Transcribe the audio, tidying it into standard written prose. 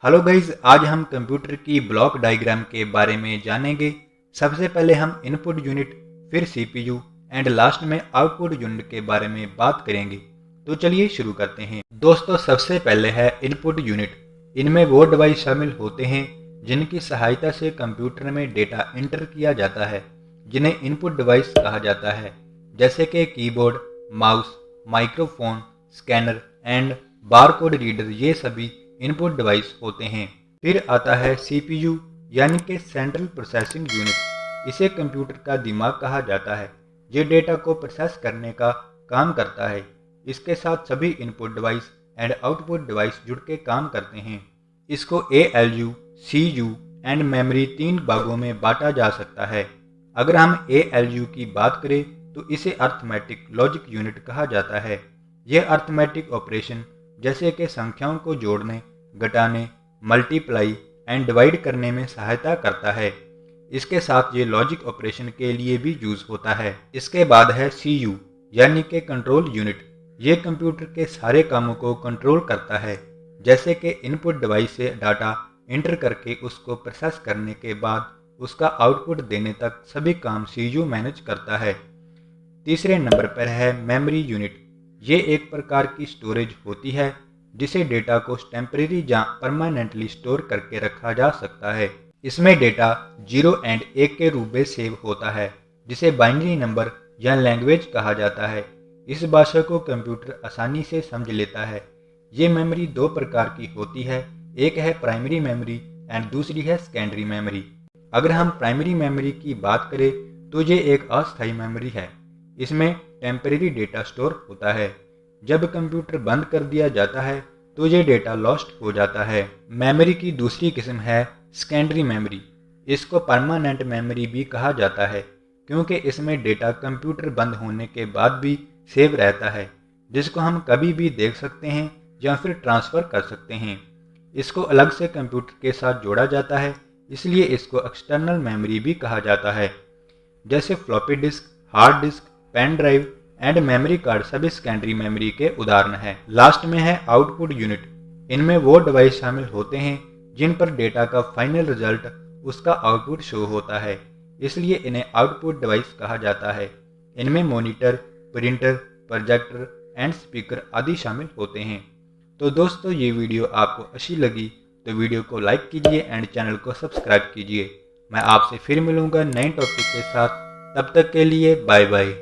Hello guys, आज हम computer की ब्लॉक डायग्राम के बारे में जानेंगे। सबसे पहले हम इनपुट यूनिट, फिर सीपीयू एंड लास्ट में आउटपुट यूनिट के बारे में बात करेंगे। तो चलिए शुरू करते हैं। दोस्तों, सबसे पहले है इनपुट यूनिट। इनमें वो डिवाइस शामिल होते हैं जिनकी सहायता से कंप्यूटर में डेटा एंटर किया जाता है, जिन्हें इनपुट डिवाइस कहा जाता है, जैसे कि keyboard, mouse, microphone, scanner and barcode reader. ये सभी इनपुट डिवाइस होते हैं। फिर आता है सीपीयू यानी कि सेंट्रल प्रोसेसिंग यूनिट। इसे कंप्यूटर का दिमाग कहा जाता है। ये डेटा को प्रोसेस करने का काम करता है। इसके साथ सभी input device and output device जुड़ के काम करते हैं। इसको एएलयू, सीयू एंड मेमोरी 3 भागों में बांटा जा सकता है। अगर हम एएलयू की बात करें तो इसे अर्थमेटिक लॉजिक यूनिट कहा जाता है। यह अर्थमेटिक ऑपरेशन जैसे कि संख्याओं को जोड़ने, घटाने, मल्टीप्लाई एंड डिवाइड करने में सहायता करता है। इसके साथ ये लॉजिक ऑपरेशन के लिए भी यूज होता है। इसके बाद है सीयू यानी कि कंट्रोल यूनिट। ये कंप्यूटर के सारे कामों को कंट्रोल करता है, जैसे कि इनपुट डिवाइस से डाटा एंटर करके उसको प्रोसेस करने के बाद उसका आउटपुट देने तक सभी काम सीयू मैनेज करता है। तीसरे नंबर पर है मेमोरी यूनिट। ये एक प्रकार की स्टोरेज होती है जिसे डेटा को टेम्परेरी या परमानेंटली स्टोर करके रखा जा सकता है। इसमें डेटा 0 एंड 1 के रूप में सेव होता है, जिसे बाइनरी नंबर या लैंग्वेज कहा जाता है। इस भाषा को कंप्यूटर आसानी से समझ लेता है। ये मेमोरी 2 प्रकार की होती है, एक है प्राइमरी मेमोरी एंड दूसरी है सेकेंडरी मेमोरी। अगर हम प्राइमरी मेमोरी की बात करें तो ये एक अस्थायी मेमोरी है। इसमें टेम्परेरी डेटा स्टोर होता है। जब कंप्यूटर बंद कर दिया जाता है तो ये डेटा लॉस्ट हो जाता है। मेमोरी की दूसरी किस्म है सेकेंडरी मेमोरी। इसको परमानेंट मेमोरी भी कहा जाता है, क्योंकि इसमें डेटा कंप्यूटर बंद होने के बाद भी सेव रहता है, जिसको हम कभी भी देख सकते हैं या फिर ट्रांसफ़र कर सकते हैं। इसको अलग से कंप्यूटर के साथ जोड़ा जाता है, इसलिए इसको एक्सटर्नल मेमोरी भी कहा जाता है। जैसे floppy disk, hard disk, pen drive and memory card सभी सेकेंडरी मेमोरी के उदाहरण हैं। लास्ट में है आउटपुट यूनिट। इनमें वो डिवाइस शामिल होते हैं जिन पर डेटा का फाइनल रिजल्ट, उसका आउटपुट शो होता है, इसलिए इन्हें आउटपुट डिवाइस कहा जाता है। इनमें monitor, printer, projector and speaker आदि शामिल होते हैं। तो दोस्तों, ये वीडियो आपको अच्छी लगी तो वीडियो को लाइक कीजिए एंड चैनल को सब्सक्राइब कीजिए। मैं आपसे फिर मिलूंगा नए टॉपिक के साथ। तब तक के लिए बाय बाय।